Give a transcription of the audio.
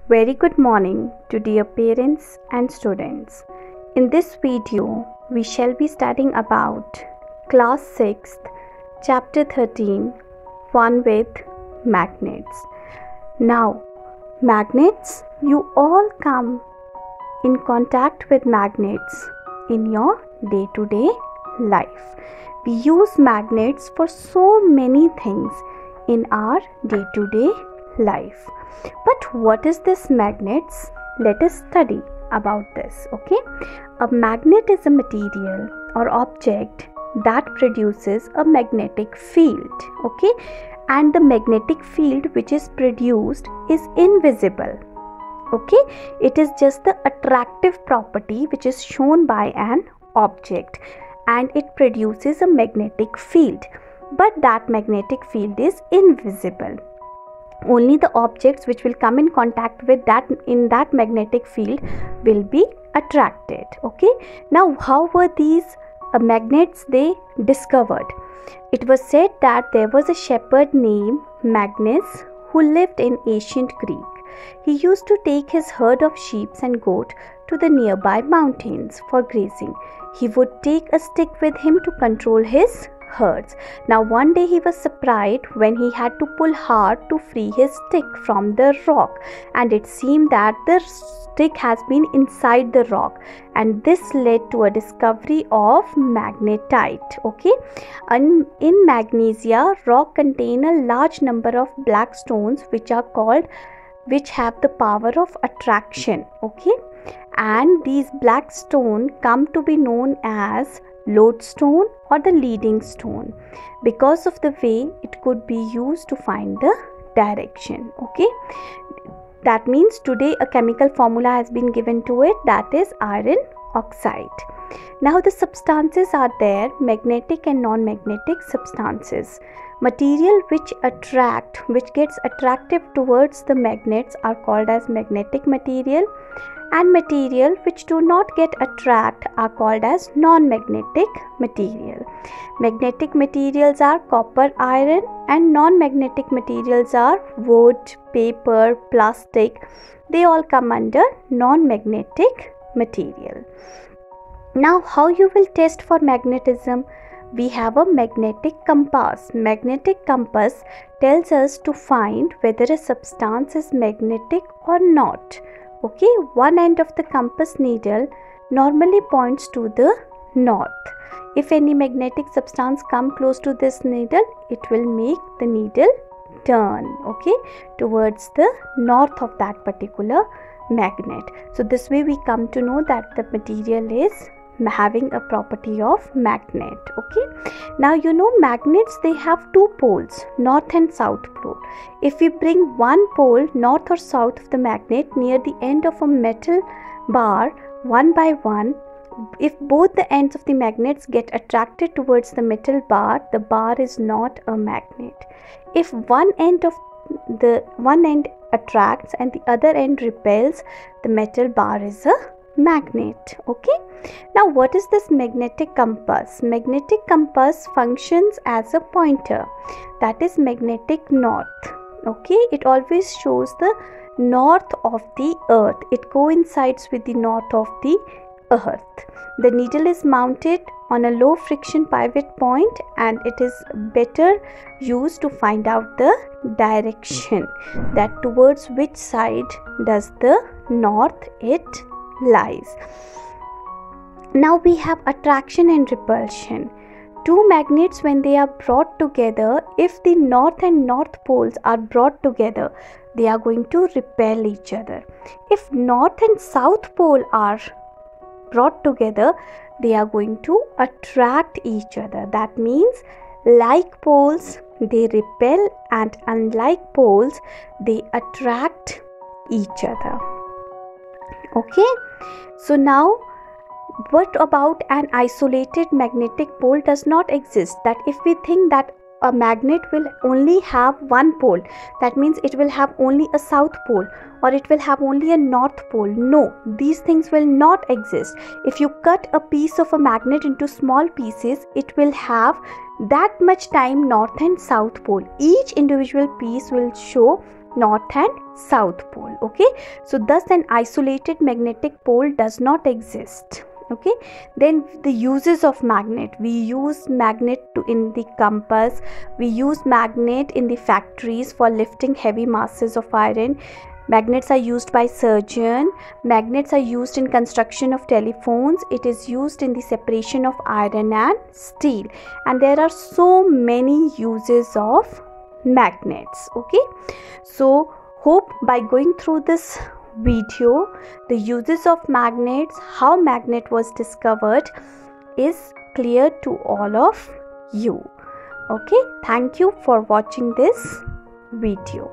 Very good morning to dear parents and students. In this video, we shall be studying about class 6th, chapter 13, Fun with Magnets. Now, magnets, you all come in contact with magnets in your day-to-day life. We use magnets for so many things in our day-to-day life. But what is this magnets? Let us study about this. Okay, a magnet is a material or object that produces a magnetic field. Okay, and the magnetic field which is produced is invisible. Okay, it is just the attractive property which is shown by an object, and it produces a magnetic field, but that magnetic field is invisible. Only the objects which will come in contact with that magnetic field will be attracted. Okay, now how were these magnets they discovered? It was said that there was a shepherd named Magnus who lived in ancient Greek. He used to take his herd of sheep and goats to the nearby mountains for grazing. He would take a stick with him to control his herds. Now one day he was surprised when he had to pull hard to free his stick from the rock, and it seemed that the stick has been inside the rock, and this led to a discovery of magnetite. Okay, and in Magnesia, rock contain a large number of black stones which have the power of attraction. Okay, and these black stones come to be known as lodestone or the leading stone because of the way it could be used to find the direction. Okay, that means today a chemical formula has been given to it, that is iron oxide. Now the substances are there, magnetic and non-magnetic substances. Material which gets attractive towards the magnets are called as magnetic material, and material which do not get attract are called as non-magnetic material. Magnetic materials are copper, iron, and non-magnetic materials are wood, paper, plastic. They all come under non-magnetic material. Now how you will test for magnetism? We have a magnetic compass. Magnetic compass tells us to find whether a substance is magnetic or not. Okay, one end of the compass needle normally points to the north. If any magnetic substance come close to this needle, it will make the needle turn, okay, towards the north of that particular magnet. So this way we come to know that the material is having a property of magnet. Okay, now you know magnets, they have two poles, north and south pole. If we bring one pole north or south of the magnet near the end of a metal bar one by one, if both the ends of the magnets get attracted towards the metal bar, the bar is not a magnet. If one end attracts and the other end repels, the metal bar is a magnet. Okay, now what is this magnetic compass? Magnetic compass functions as a pointer, that is magnetic north. Okay, it always shows the north of the earth. It coincides with the north of the earth. The needle is mounted on a low friction pivot point, and it is better used to find out the direction, that towards which side does the north it lies. Now we have attraction and repulsion. Two magnets, when they are brought together, if the north and north poles are brought together, they are going to repel each other. If north and south pole are brought together, they are going to attract each other. That means like poles they repel, and unlike poles they attract each other. Okay, so now what about an isolated magnetic pole? Does not exist. That if we think that a magnet will only have one pole, that means it will have only a south pole or it will have only a north pole. No, these things will not exist. If you cut a piece of a magnet into small pieces, it will have that much time north and south pole. Each individual piece will show north and south pole. Okay, so thus an isolated magnetic pole does not exist. Okay, then the uses of magnet: we use magnet in the compass, we use magnet in the factories for lifting heavy masses of iron. Magnets are used by surgeon. Magnets are used in construction of telephones. It is used in the separation of iron and steel, and there are so many uses of magnets. Okay, so hope by going through this video, the uses of magnets, how magnet was discovered, is clear to all of you. Okay, thank you for watching this video.